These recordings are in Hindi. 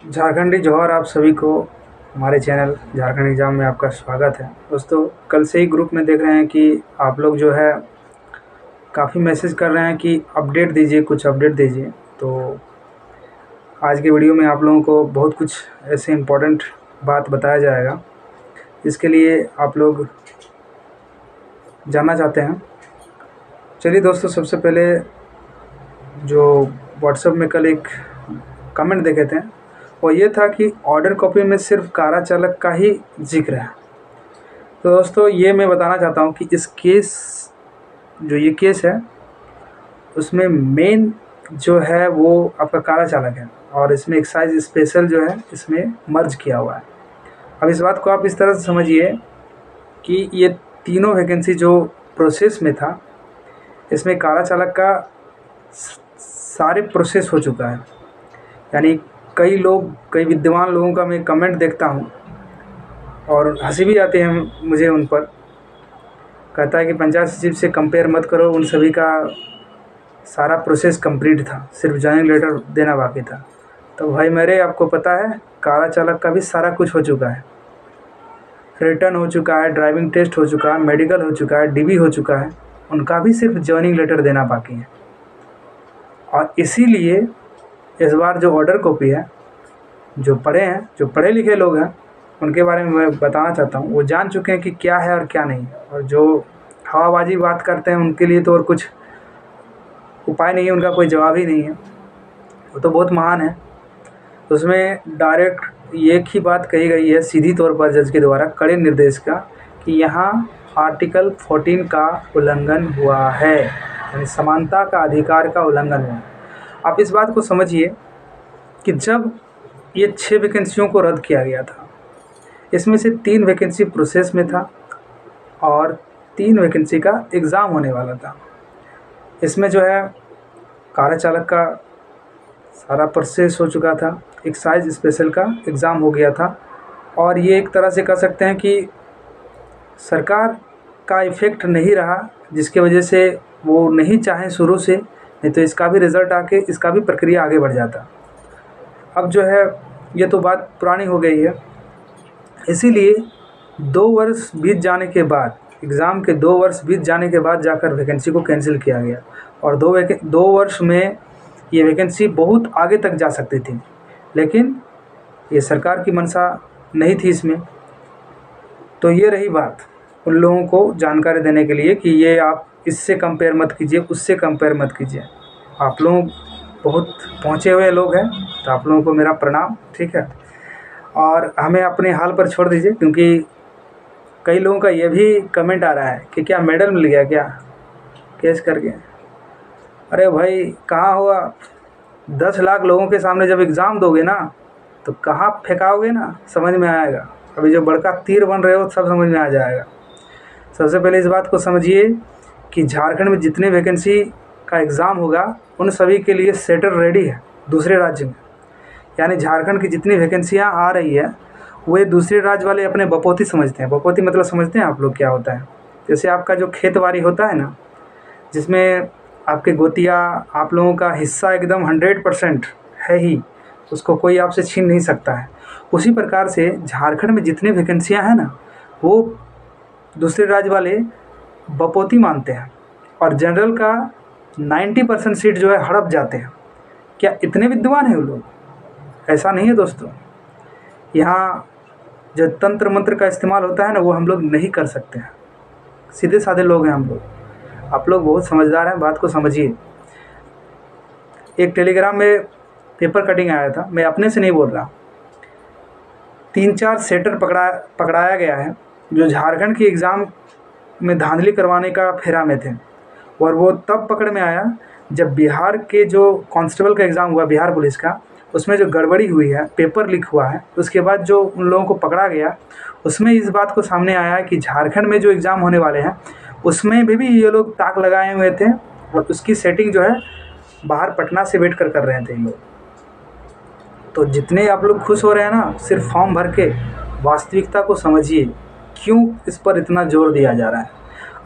झारखंडी जोहार आप सभी को हमारे चैनल झारखंड एग्ज़ाम में आपका स्वागत है। दोस्तों, कल से ही ग्रुप में देख रहे हैं कि आप लोग जो है काफ़ी मैसेज कर रहे हैं कि अपडेट दीजिए, कुछ अपडेट दीजिए। तो आज के वीडियो में आप लोगों को बहुत कुछ ऐसे इम्पोर्टेंट बात बताया जाएगा, इसके लिए आप लोग जानना चाहते हैं। चलिए दोस्तों, सबसे पहले जो व्हाट्सएप में कल एक कमेंट देखे थे वो ये था कि ऑर्डर कॉपी में सिर्फ कारा चालक का ही जिक्र है। तो दोस्तों, ये मैं बताना चाहता हूँ कि इस केस जो ये केस है उसमें मेन जो है वो आपका कारा चालक है और इसमें एक्साइज स्पेशल जो है इसमें मर्ज किया हुआ है। अब इस बात को आप इस तरह से समझिए कि ये तीनों वैकेंसी जो प्रोसेस में था इसमें कारा चालक का सारे प्रोसेस हो चुका है। यानी कई विद्वान लोगों का मैं कमेंट देखता हूँ और हंसी भी आती है मुझे उन पर। कहता है कि पंचायत सचिव से कंपेयर मत करो, उन सभी का सारा प्रोसेस कंप्लीट था, सिर्फ ज्वाइनिंग लेटर देना बाकी था। तो भाई मेरे, आपको पता है कारा चालक का भी सारा कुछ हो चुका है। रिटर्न हो चुका है, ड्राइविंग टेस्ट हो चुका है, मेडिकल हो चुका है, डीबी हो चुका है, उनका भी सिर्फ ज्वाइनिंग लेटर देना बाकी है। और इसीलिए इस बार जो ऑर्डर कॉपी है, जो पढ़े लिखे लोग हैं उनके बारे में मैं बताना चाहता हूँ। वो जान चुके हैं कि क्या है और क्या नहीं, और जो हवाबाजी बात करते हैं उनके लिए तो और कुछ उपाय नहीं है, उनका कोई जवाब ही नहीं है। वो तो बहुत महान है। उसमें डायरेक्ट एक ही बात कही गई है सीधी तौर पर जज के द्वारा कड़े निर्देश का कि यहाँ आर्टिकल 14 का उल्लंघन हुआ है, यानी समानता का अधिकार का उल्लंघन हुआ। आप इस बात को समझिए कि जब ये 6 वैकेंसियों को रद्द किया गया था, इसमें से 3 वैकेंसी प्रोसेस में था और 3 वैकेंसी का एग्ज़ाम होने वाला था। इसमें जो है कारा चालक का सारा प्रोसेस हो चुका था, एक्साइज स्पेशल का एग्ज़ाम हो गया था, और ये एक तरह से कह सकते हैं कि सरकार का इफ़ेक्ट नहीं रहा, जिसके वजह से वो नहीं चाहें शुरू से, नहीं तो इसका भी रिज़ल्ट आके इसका भी प्रक्रिया आगे बढ़ जाता। अब जो है ये तो बात पुरानी हो गई है, इसीलिए 2 वर्ष बीत जाने के बाद, एग्ज़ाम के 2 वर्ष बीत जाने के बाद जाकर वैकेंसी को कैंसिल किया गया। और 2 वर्ष में ये वैकेंसी बहुत आगे तक जा सकती थी, लेकिन ये सरकार की मंशा नहीं थी इसमें। तो ये रही बात उन लोगों को जानकारी देने के लिए कि ये आप इससे कंपेयर मत कीजिए, उससे कंपेयर मत कीजिए। आप लोग बहुत पहुँचे हुए लोग हैं, तो आप लोगों को मेरा प्रणाम, ठीक है। और हमें अपने हाल पर छोड़ दीजिए, क्योंकि कई लोगों का ये भी कमेंट आ रहा है कि क्या मेडल मिल गया क्या केस करके। अरे भाई, कहाँ हुआ? 10 लाख लोगों के सामने जब एग्ज़ाम दोगे ना तो कहाँ फेंकाओगे ना, समझ में आएगा। अभी जो बड़का तीर बन रहे हो सब समझ में आ जाएगा। सबसे पहले इस बात को समझिए कि झारखंड में जितने वैकेंसी का एग्ज़ाम होगा उन सभी के लिए सेटर रेडी है दूसरे राज्य में। यानी झारखंड की जितनी वैकेंसियाँ आ रही है वे दूसरे राज्य वाले अपने बपोती समझते हैं। बपोती मतलब समझते हैं आप लोग क्या होता है? जैसे आपका जो खेतबाड़ी होता है ना, जिसमें आपके गोतिया, आप लोगों का हिस्सा एकदम 100% है ही, उसको कोई आपसे छीन नहीं सकता है। उसी प्रकार से झारखंड में जितनी वैकेंसियाँ हैं ना, वो दूसरे राज्य वाले बपोती मानते हैं, और जनरल का 90% सीट जो है हड़प जाते हैं। क्या इतने विद्वान हैं वो लोग? ऐसा नहीं है दोस्तों। यहाँ जो तंत्र मंत्र का इस्तेमाल होता है ना, वो हम लोग नहीं कर सकते हैं। सीधे साधे लोग हैं हम लोग। आप लोग बहुत समझदार हैं, बात को समझिए। एक टेलीग्राम में पेपर कटिंग आया था, मैं अपने से नहीं बोल रहा। 3-4 सेटर पकड़ाया गया है जो झारखंड की एग्ज़ाम में धांधली करवाने का फेरा में थे, और वो तब पकड़ में आया जब बिहार के जो कांस्टेबल का एग्ज़ाम हुआ, बिहार पुलिस का, उसमें जो गड़बड़ी हुई है, पेपर लीक हुआ है, उसके बाद जो उन लोगों को पकड़ा गया, उसमें इस बात को सामने आया कि झारखंड में जो एग्ज़ाम होने वाले हैं उसमें भी ये लोग ताक लगाए हुए थे, और उसकी सेटिंग जो है बाहर पटना से वेट कर रहे थे ये लोग। तो जितने आप लोग खुश हो रहे हैं ना सिर्फ फॉर्म भर के, वास्तविकता को समझिए क्यों इस पर इतना जोर दिया जा रहा है।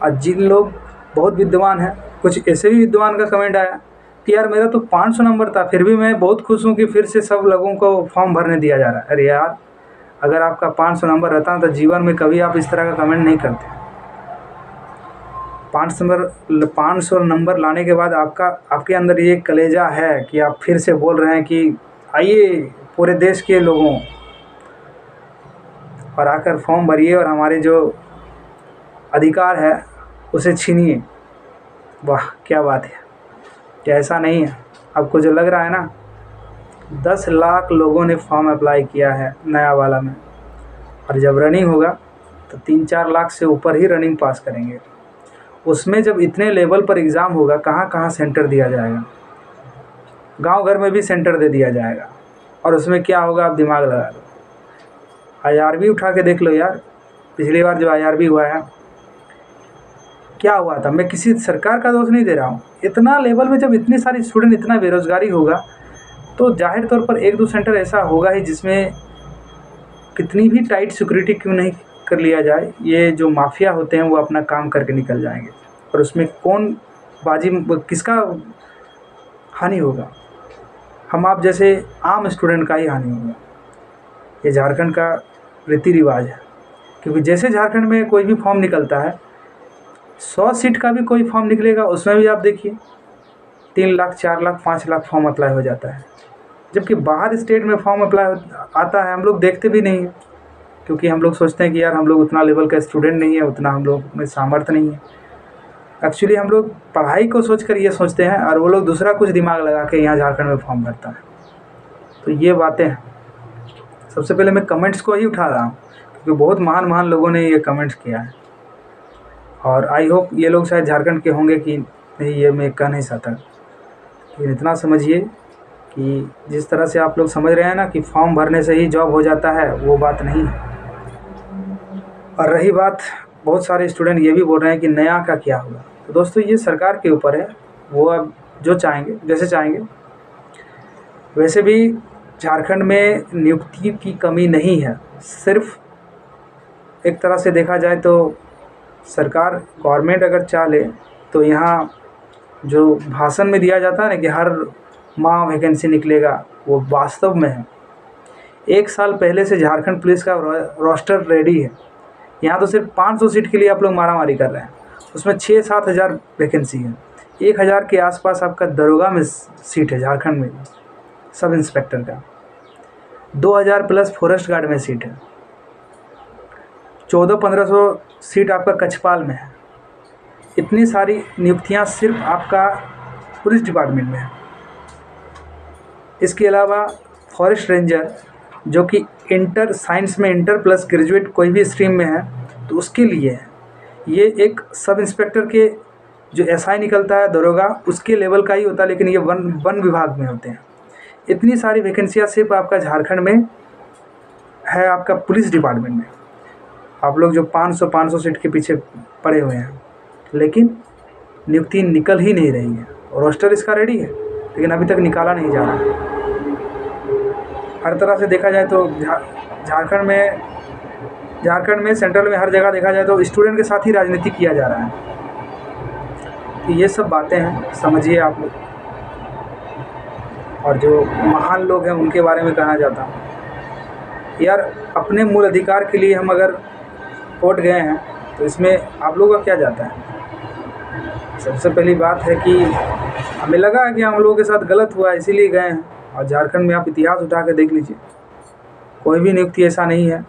और जिन लोग बहुत विद्वान हैं, कुछ ऐसे भी विद्वान का कमेंट आया कि यार मेरा तो 500 नंबर था, फिर भी मैं बहुत खुश हूँ कि फिर से सब लोगों को फॉर्म भरने दिया जा रहा है। अरे यार, अगर आपका 500 नंबर रहता तो जीवन में कभी आप इस तरह का कमेंट नहीं करते। 500 नंबर लाने के बाद आपके अंदर ये कलेजा है कि आप फिर से बोल रहे हैं कि आइए पूरे देश के लोगों और आकर फॉर्म भरिए और हमारे जो अधिकार है उसे छीनिए। वाह क्या बात है। क्या ऐसा नहीं है? आपको जो लग रहा है ना, 10 लाख लोगों ने फॉर्म अप्लाई किया है नया वाला में, और जब रनिंग होगा तो 3-4 लाख से ऊपर ही रनिंग पास करेंगे। उसमें जब इतने लेवल पर एग्ज़ाम होगा, कहाँ कहाँ सेंटर दिया जाएगा, गांव घर में भी सेंटर दे दिया जाएगा। और उसमें क्या होगा, आप दिमाग लगा लो। IRB उठा के देख लो यार, पिछली बार जो IRB हुआ है क्या हुआ था। मैं किसी सरकार का दोष नहीं दे रहा हूँ। इतना लेवल में जब इतनी सारी स्टूडेंट, इतना बेरोजगारी होगा, तो जाहिर तौर पर 1-2 सेंटर ऐसा होगा ही जिसमें कितनी भी टाइट सिक्योरिटी क्यों नहीं कर लिया जाए, ये जो माफिया होते हैं वो अपना काम करके निकल जाएंगे। और उसमें कौन किसका हानि होगा? हम आप जैसे आम स्टूडेंट का ही हानि होगा। ये झारखंड का रीति रिवाज है, क्योंकि जैसे झारखंड में कोई भी फॉर्म निकलता है, 100 सीट का भी कोई फॉर्म निकलेगा, उसमें भी आप देखिए 3 लाख, 4 लाख, 5 लाख फॉर्म अप्लाई हो जाता है। जबकि बाहर स्टेट में फॉर्म अप्लाई आता है, हम लोग देखते भी नहीं हैं, क्योंकि हम लोग सोचते हैं कि यार हम लोग उतना लेवल का स्टूडेंट नहीं है, उतना हम लोग में सामर्थ्य नहीं है। एक्चुअली हम लोग पढ़ाई को सोचकर ये सोचते हैं, और वो लोग दूसरा कुछ दिमाग लगा के यहाँ झारखंड में फॉर्म भरता है। तो ये बातें हैं। सबसे पहले मैं कमेंट्स को ही उठा रहा हूँ, क्योंकि बहुत महान महान लोगों ने ये कमेंट्स किया है, और आई होप ये लोग शायद झारखंड के होंगे कि नहीं, ये मैं कह नहीं सकता। लेकिन इतना समझिए कि जिस तरह से आप लोग समझ रहे हैं ना कि फॉर्म भरने से ही जॉब हो जाता है, वो बात नहीं है। और रही बात, बहुत सारे स्टूडेंट ये भी बोल रहे हैं कि नया का क्या होगा। तो दोस्तों, ये सरकार के ऊपर है, वो अब जो चाहेंगे, जैसे चाहेंगे। वैसे भी झारखंड में नियुक्ति की कमी नहीं है। सिर्फ एक तरह से देखा जाए तो सरकार, गवर्नमेंट अगर चाहे तो यहाँ जो भाषण में दिया जाता है ना कि हर माह वैकेंसी निकलेगा, वो वास्तव में है। 1 साल पहले से झारखंड पुलिस का रोस्टर रेडी है। यहाँ तो सिर्फ 500 सीट के लिए आप लोग मारामारी कर रहे हैं, उसमें 6-7 हज़ार वैकेंसी है। 1000 के आसपास आपका दरोगा में सीट है झारखंड में, सब इंस्पेक्टर का। 2000 प्लस फॉरेस्ट गार्ड में सीट है। 1400-1500 सीट आपका कछपाल में है। इतनी सारी नियुक्तियाँ सिर्फ आपका पुलिस डिपार्टमेंट में है। इसके अलावा फॉरेस्ट रेंजर, जो कि इंटर साइंस में इंटर प्लस ग्रेजुएट कोई भी स्ट्रीम में है, तो उसके लिए है। ये एक सब इंस्पेक्टर के जो SI निकलता है, दरोगा, उसके लेवल का ही होता है, लेकिन ये वन विभाग में होते हैं। इतनी सारी वैकेंसियाँ सिर्फ आपका झारखंड में है, आपका पुलिस डिपार्टमेंट में। आप लोग जो 500 सीट के पीछे पड़े हुए हैं, लेकिन नियुक्ति निकल ही नहीं रही है। रोस्टर इसका रेडी है, लेकिन अभी तक निकाला नहीं जा रहा। हर तरह से देखा जाए तो झारखंड में सेंट्रल में हर जगह देखा जाए तो स्टूडेंट के साथ ही राजनीति किया जा रहा है। तो ये सब बातें हैं, समझिए आप लोग। और जो महान लोग हैं उनके बारे में कहना चाहता हूँ, यार अपने मूल अधिकार के लिए हम अगर वोट गए हैं तो इसमें आप लोगों का क्या जाता है? सबसे पहली बात है कि हमें लगा कि हम लोगों के साथ गलत हुआ इसीलिए गए हैं। और झारखंड में आप इतिहास उठा के देख लीजिए, कोई भी नियुक्ति ऐसा नहीं है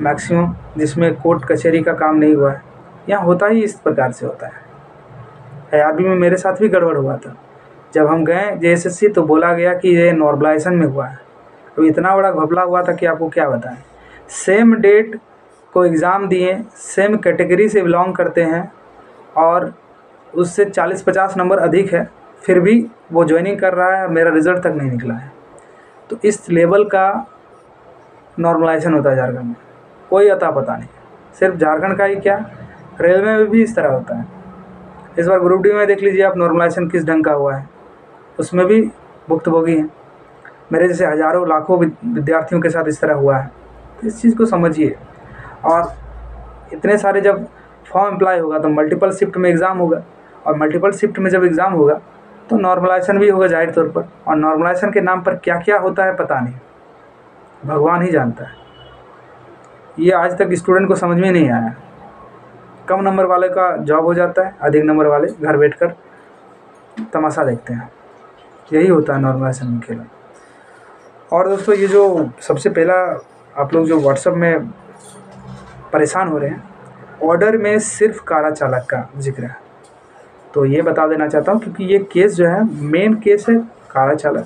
मैक्सिमम जिसमें कोर्ट कचहरी का काम नहीं हुआ है। यहाँ होता ही इस प्रकार से होता है। IRB में मेरे साथ भी गड़बड़ हुआ था। जब हम गए JSSC तो बोला गया कि ये नॉर्मलाइजेशन में हुआ है। तो इतना बड़ा घपला हुआ था कि आपको क्या बताएं। सेम डेट को एग्ज़ाम दिए, सेम कैटेगरी से बिलोंग करते हैं और उससे 40-50 नंबर अधिक है, फिर भी वो ज्वाइनिंग कर रहा है, मेरा रिज़ल्ट तक नहीं निकला है। तो इस लेवल का नॉर्मलाइजेशन होता है झारखंड में, कोई अता पता नहीं। सिर्फ झारखंड का ही क्या, रेलवे में भी इस तरह होता है। इस बार ग्रुप D में देख लीजिए आप, नॉर्मलाइजेशन किस ढंग का हुआ है, उसमें भी भुक्तभोगी हैं। मेरे जैसे हज़ारों लाखों विद्यार्थियों के साथ इस तरह हुआ है। तो इस चीज़ को समझिए। और इतने सारे जब फॉर्म अप्लाई होगा तो मल्टीपल शिफ्ट में एग्ज़ाम होगा, और मल्टीपल शिफ्ट में जब एग्ज़ाम होगा तो नॉर्मलाइजेशन भी होगा जाहिर तौर पर। और नॉर्मलाइजेशन के नाम पर क्या क्या होता है पता नहीं, भगवान ही जानता है। ये आज तक स्टूडेंट को समझ में नहीं आया। कम नंबर वाले का जॉब हो जाता है, अधिक नंबर वाले घर बैठकर तमाशा देखते हैं। यही होता है नॉर्मलाइजेशन में खेल। और दोस्तों, ये जो सबसे पहला आप लोग जो व्हाट्सएप में परेशान हो रहे हैं, ऑर्डर में सिर्फ कारा चालक का जिक्र है। तो ये बता देना चाहता हूँ, क्योंकि ये केस जो है मेन केस है कारा चालक।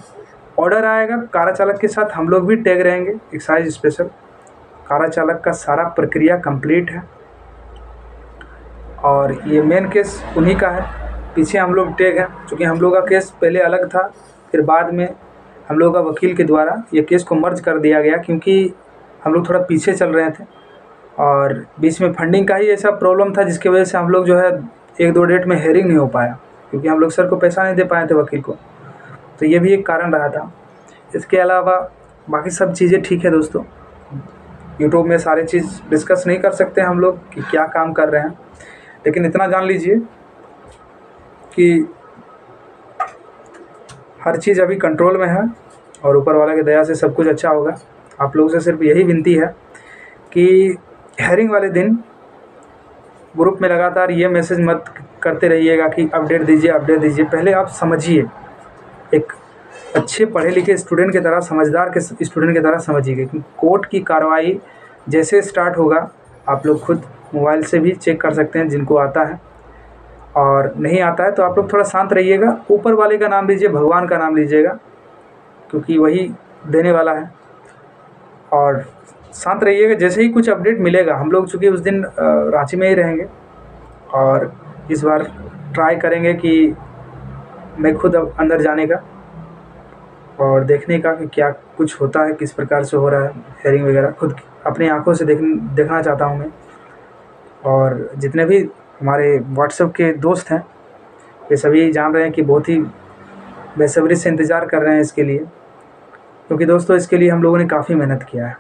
ऑर्डर आएगा कारा चालक के साथ, हम लोग भी टैग रहेंगे एक्साइज स्पेशल। कारा चालक का सारा प्रक्रिया कंप्लीट है और ये मेन केस उन्हीं का है। पीछे हम लोग टैग हैं, क्योंकि हम लोग का केस पहले अलग था, फिर बाद में हम लोग का वकील के द्वारा ये केस को मर्ज कर दिया गया, क्योंकि हम लोग थोड़ा पीछे चल रहे थे और बीच में फंडिंग का ही ऐसा प्रॉब्लम था, जिसकी वजह से हम लोग जो है 1-2 डेट में हेयरिंग नहीं हो पाया, क्योंकि हम लोग सर को पैसा नहीं दे पाए थे वकील को। तो ये भी एक कारण रहा था। इसके अलावा बाकी सब चीज़ें ठीक है दोस्तों। यूट्यूब में सारी चीज़ डिस्कस नहीं कर सकते हम लोग कि क्या काम कर रहे हैं, लेकिन इतना जान लीजिए कि हर चीज़ अभी कंट्रोल में है और ऊपर वाले की दया से सब कुछ अच्छा होगा। आप लोगों से सिर्फ यही विनती है कि हेयरिंग वाले दिन ग्रुप में लगातार ये मैसेज मत करते रहिएगा कि अपडेट दीजिए अपडेट दीजिए। पहले आप समझिए, एक अच्छे पढ़े लिखे स्टूडेंट की तरह, समझदार के स्टूडेंट की तरह समझिए कि कोर्ट की कार्रवाई जैसे स्टार्ट होगा, आप लोग खुद मोबाइल से भी चेक कर सकते हैं जिनको आता है, और नहीं आता है तो आप लोग थोड़ा शांत रहिएगा। ऊपर वाले का नाम लीजिए, भगवान का नाम लीजिएगा, क्योंकि वही देने वाला है। और शांत रहिएगा, जैसे ही कुछ अपडेट मिलेगा, हम लोग चूँकि उस दिन रांची में ही रहेंगे और इस बार ट्राई करेंगे कि मैं खुद अब अंदर जाने का और देखने का कि क्या कुछ होता है, किस प्रकार से हो रहा है हेयरिंग वगैरह, खुद अपनी आंखों से देखना चाहता हूँ मैं। और जितने भी हमारे व्हाट्सएप के दोस्त हैं, ये सभी जान रहे हैं कि बहुत ही बेसब्री से इंतज़ार कर रहे हैं इसके लिए, क्योंकि दोस्तों इसके लिए हम लोगों ने काफ़ी मेहनत किया है।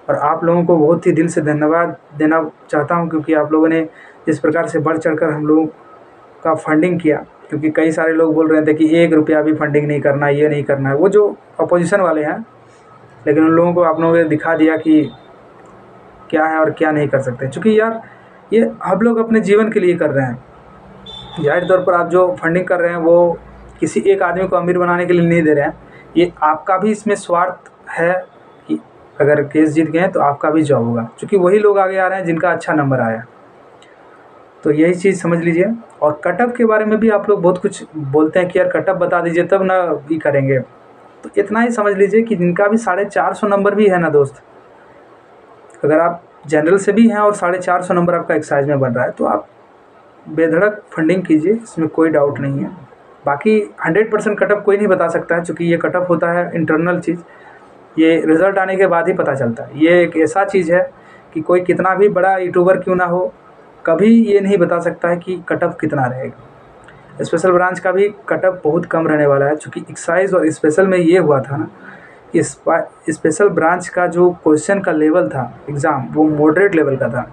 और आप लोगों को बहुत ही दिल से धन्यवाद देना चाहता हूं, क्योंकि आप लोगों ने जिस प्रकार से बढ़ चढ़कर हम लोगों का फंडिंग किया। क्योंकि कई सारे लोग बोल रहे थे कि 1 रुपया भी फंडिंग नहीं करना, ये नहीं करना है, वो जो अपोजिशन वाले हैं, लेकिन उन लोगों को आप लोगों ने दिखा दिया कि क्या है और क्या नहीं कर सकते। चूँकि यार ये हम लोग अपने जीवन के लिए कर रहे हैं। जाहिर तौर पर आप जो फंडिंग कर रहे हैं वो किसी एक आदमी को अमीर बनाने के लिए नहीं दे रहे हैं, ये आपका भी इसमें स्वार्थ है कि अगर केस जीत गए तो आपका भी जॉब होगा, क्योंकि वही लोग आगे आ रहे हैं जिनका अच्छा नंबर आया। तो यही चीज़ समझ लीजिए। और कटअप के बारे में भी आप लोग बहुत कुछ बोलते हैं कि यार कटअप बता दीजिए तब ना भी करेंगे, तो इतना ही समझ लीजिए कि जिनका भी 450 नंबर भी है ना दोस्त, अगर आप जनरल से भी हैं और 450 नंबर आपका एक्साइज में बन रहा है तो आप बेधड़क फंडिंग कीजिए, इसमें कोई डाउट नहीं है। बाकी 100% कटअप कोई नहीं बता सकता है, क्योंकि ये कटअप होता है इंटरनल चीज़, ये रिज़ल्ट आने के बाद ही पता चलता है। ये एक ऐसा चीज़ है कि कोई कितना भी बड़ा यूट्यूबर क्यों ना हो, कभी ये नहीं बता सकता है कि कटअप कितना रहेगा। स्पेशल ब्रांच का भी कटअप बहुत कम रहने वाला है, क्योंकि एक्साइज और स्पेशल में ये हुआ था ना, स्पेशल ब्रांच का जो क्वेश्चन का लेवल था एग्ज़ाम, वो मॉडरेट लेवल का था,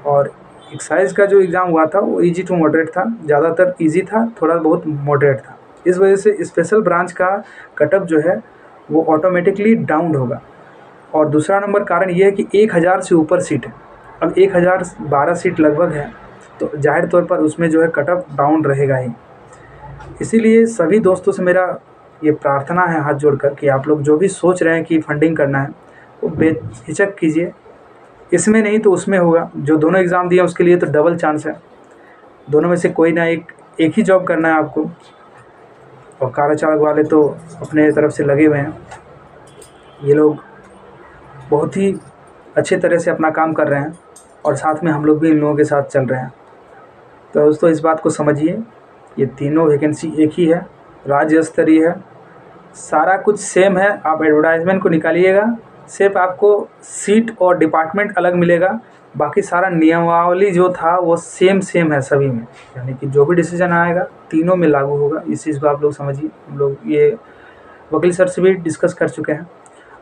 और एक्साइज का जो एग्ज़ाम हुआ था वो इजी टू मॉडरेट था, ज़्यादातर इजी था, थोड़ा बहुत मॉडरेट था। इस वजह से स्पेशल ब्रांच का कटअप जो है वो ऑटोमेटिकली डाउन होगा। और दूसरा नंबर कारण ये है कि 1000 से ऊपर सीट है, अब 1012 सीट लगभग है, तो जाहिर तौर पर उसमें जो है कटअप डाउन रहेगा ही। इसीलिए सभी दोस्तों से मेरा ये प्रार्थना है हाथ जोड़कर कि आप लोग जो भी सोच रहे हैं कि फंडिंग करना है वो बेहिचक कीजिए, इसमें नहीं तो उसमें होगा। जो दोनों एग्ज़ाम दिए उसके लिए तो डबल चांस है, दोनों में से कोई ना एक ही जॉब करना है आपको। और कार चालक वाले तो अपने तरफ से लगे हुए हैं, ये लोग बहुत ही अच्छे तरह से अपना काम कर रहे हैं और साथ में हम लोग भी इन लोगों के साथ चल रहे हैं। तो दोस्तों इस बात को समझिए, ये तीनों वैकेंसी एक ही है, राज्य स्तरीय है, सारा कुछ सेम है। आप एडवर्टाइजमेंट को निकालिएगा, सिर्फ आपको सीट और डिपार्टमेंट अलग मिलेगा, बाकी सारा नियमावली जो था वो सेम है सभी में, यानी कि जो भी डिसीजन आएगा तीनों में लागू होगा। इस चीज़ को आप लोग समझिए। हम लोग ये वकील सर से भी डिस्कस कर चुके हैं।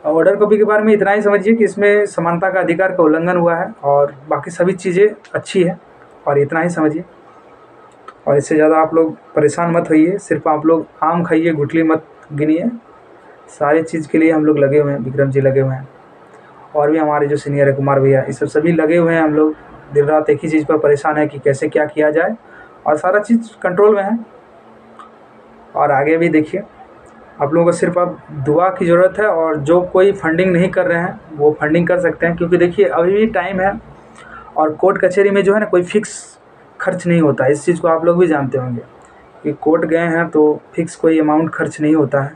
ऑर्डर कॉपी के बारे में इतना ही समझिए कि इसमें समानता का अधिकार का उल्लंघन हुआ है और बाकी सभी चीज़ें अच्छी है, और इतना ही समझिए। और इससे ज़्यादा आप लोग परेशान मत होइए, सिर्फ आप लोग आम खाइए, गुठली मत गिनिए। सारी चीज़ के लिए हम लोग लगे हुए हैं, विक्रम जी लगे हुए हैं, और भी हमारे जो सीनियर है कुमार भैया, ये सब सभी लगे हुए हैं। हम लोग दिन रात एक ही चीज़ पर परेशान है कि कैसे क्या किया जाए, और सारा चीज़ कंट्रोल में है। और आगे भी देखिए, आप लोगों को सिर्फ अब दुआ की ज़रूरत है, और जो कोई फंडिंग नहीं कर रहे हैं वो फंडिंग कर सकते हैं, क्योंकि देखिए अभी भी टाइम है, और कोर्ट कचहरी में जो है ना कोई फिक्स खर्च नहीं होता है। इस चीज़ को आप लोग भी जानते होंगे कि कोर्ट गए हैं तो फिक्स कोई अमाउंट खर्च नहीं होता है,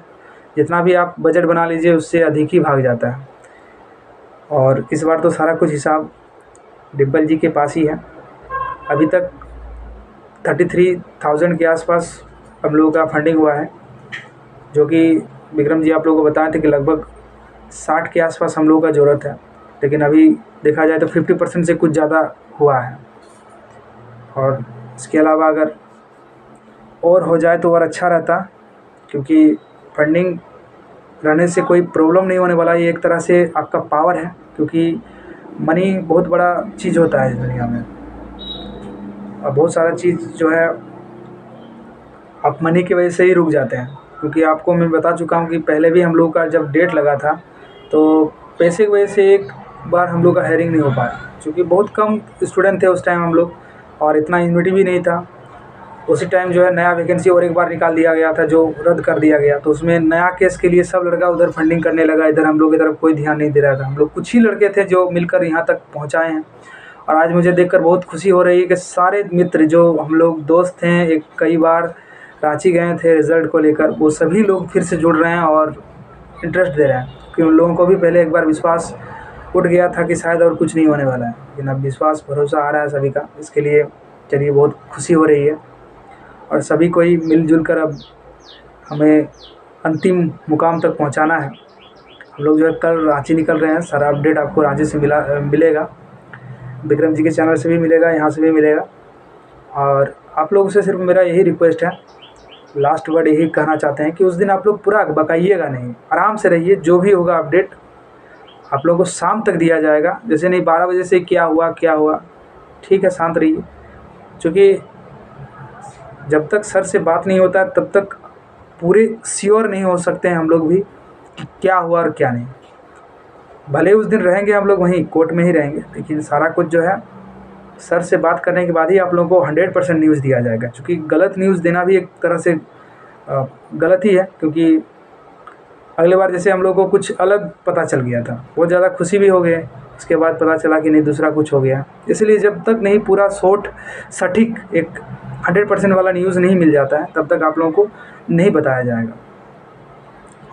जितना भी आप बजट बना लीजिए उससे अधिक ही भाग जाता है। और इस बार तो सारा कुछ हिसाब डिम्पल जी के पास ही है। अभी तक 33,000 के आसपास हम लोगों का फंडिंग हुआ है, जो कि विक्रम जी आप लोगों को बताए थे कि लगभग 60 के आसपास हम लोगों का ज़रूरत है, लेकिन अभी देखा जाए तो 50% से कुछ ज़्यादा हुआ है। और इसके अलावा अगर और हो जाए तो और अच्छा रहता, क्योंकि फंडिंग रहने से कोई प्रॉब्लम नहीं होने वाला। ये एक तरह से आपका पावर है, क्योंकि मनी बहुत बड़ा चीज़ होता है इस दुनिया में, और बहुत सारा चीज़ जो है आप मनी की वजह से ही रुक जाते हैं। क्योंकि आपको मैं बता चुका हूँ कि पहले भी हम लोग का जब डेट लगा था तो पैसे की वजह से एक बार हम लोग का हायरिंग नहीं हो पाया, क्योंकि बहुत कम स्टूडेंट थे उस टाइम हम लोग, और इतना यूनिटी भी नहीं था। उसी टाइम जो है नया वैकेंसी और एक बार निकाल दिया गया था, जो रद्द कर दिया गया, तो उसमें नया केस के लिए सब लड़का उधर फंडिंग करने लगा, इधर हम लोग की तरफ कोई ध्यान नहीं दे रहा था। हम लोग कुछ ही लड़के थे जो मिलकर यहाँ तक पहुँचाए हैं, और आज मुझे देखकर बहुत खुशी हो रही है कि सारे मित्र जो हम लोग दोस्त हैं, एक कई बार रांची गए थे रिज़ल्ट को लेकर, वो सभी लोग फिर से जुड़ रहे हैं और इंटरेस्ट दे रहे हैं, क्योंकि उन लोगों को भी पहले एक बार विश्वास उठ गया था कि शायद और कुछ नहीं होने वाला है, लेकिन अब विश्वास भरोसा आ रहा है सभी का। इसके लिए चलिए बहुत खुशी हो रही है, और सभी को ही मिलजुल कर अब हमें अंतिम मुकाम तक पहुंचाना है। हम लोग जो है कल रांची निकल रहे हैं, सारा अपडेट आपको रांची से मिलेगा, विक्रम जी के चैनल से भी मिलेगा, यहाँ से भी मिलेगा। और आप लोगों से सिर्फ मेरा यही रिक्वेस्ट है, लास्ट वर्ड यही कहना चाहते हैं कि उस दिन आप लोग पूरा बकाइएगा नहीं, आराम से रहिए। जो भी होगा अपडेट आप लोगों को शाम तक दिया जाएगा, जैसे नहीं 12 बजे से क्या हुआ, ठीक है, शांत रहिए। क्योंकि जब तक सर से बात नहीं होता तब तक पूरे श्योर नहीं हो सकते हैं हम लोग भी कि क्या हुआ और क्या नहीं। भले उस दिन रहेंगे हम लोग वहीं कोर्ट में ही रहेंगे, लेकिन सारा कुछ जो है सर से बात करने के बाद ही आप लोगों को 100% न्यूज़ दिया जाएगा। क्योंकि गलत न्यूज़ देना भी एक तरह से गलत ही है, क्योंकि अगले बार जैसे हम लोग को कुछ अलग पता चल गया था, बहुत ज़्यादा खुशी भी हो गए, उसके बाद पता चला कि नहीं दूसरा कुछ हो गया। इसलिए जब तक नहीं पूरा सटीक एक 100% वाला न्यूज़ नहीं मिल जाता है, तब तक आप लोगों को नहीं बताया जाएगा।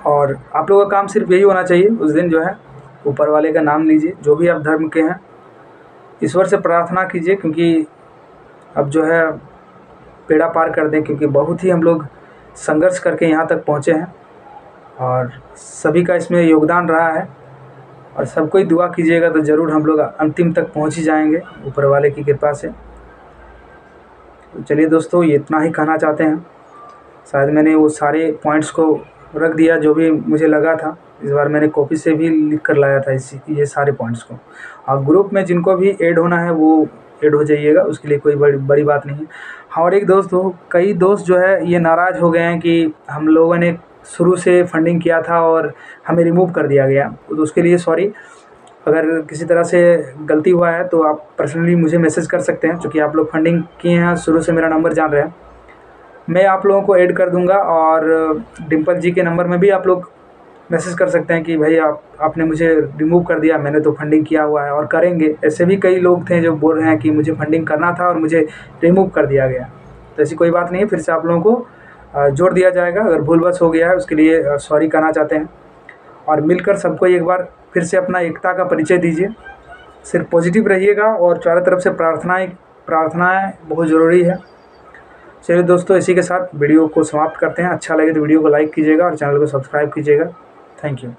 और आप लोगों का काम सिर्फ यही होना चाहिए, उस दिन जो है ऊपर वाले का नाम लीजिए, जो भी आप धर्म के हैं, ईश्वर से प्रार्थना कीजिए, क्योंकि अब जो है बेड़ा पार कर दें, क्योंकि बहुत ही हम लोग संघर्ष करके यहाँ तक पहुँचे हैं, और सभी का इसमें योगदान रहा है। और सबको ही दुआ कीजिएगा तो ज़रूर हम लोग अंतिम तक पहुँच ही जाएंगे ऊपर वाले की कृपा से। तो चलिए दोस्तों, ये इतना ही कहना चाहते हैं। शायद मैंने वो सारे पॉइंट्स को रख दिया जो भी मुझे लगा था। इस बार मैंने कॉपी से भी लिख कर लाया था ये सारे पॉइंट्स को। और ग्रुप में जिनको भी ऐड होना है वो ऐड हो जाइएगा, उसके लिए कोई बड़ी बात नहीं है। हाँ, और एक दोस्त कई दोस्त जो है ये नाराज़ हो गए हैं कि हम लोगों ने शुरू से फंडिंग किया था और हमें रिमूव कर दिया गया, तो उसके लिए सॉरी। अगर किसी तरह से गलती हुआ है तो आप पर्सनली मुझे मैसेज कर सकते हैं, क्योंकि आप लोग फंडिंग किए हैं, शुरू से मेरा नंबर जान रहे हैं। मैं आप लोगों को ऐड कर दूंगा, और डिम्पल जी के नंबर में भी आप लोग मैसेज कर सकते हैं कि भाई आपने मुझे रिमूव कर दिया, मैंने तो फंडिंग किया हुआ है और करेंगे। ऐसे भी कई लोग थे जो बोल रहे हैं कि मुझे फंडिंग करना था और मुझे रिमूव कर दिया गया। तो ऐसी कोई बात नहीं है, फिर से आप लोगों को जोड़ दिया जाएगा। अगर भूलवश हो गया है उसके लिए सॉरी कहना चाहते हैं। और मिलकर सबको एक बार फिर से अपना एकता का परिचय दीजिए। सिर्फ पॉजिटिव रहिएगा, और चारों तरफ से प्रार्थनाएं बहुत ज़रूरी है। चलिए दोस्तों, इसी के साथ वीडियो को समाप्त करते हैं। अच्छा लगे तो वीडियो को लाइक कीजिएगा और चैनल को सब्सक्राइब कीजिएगा। Thank you.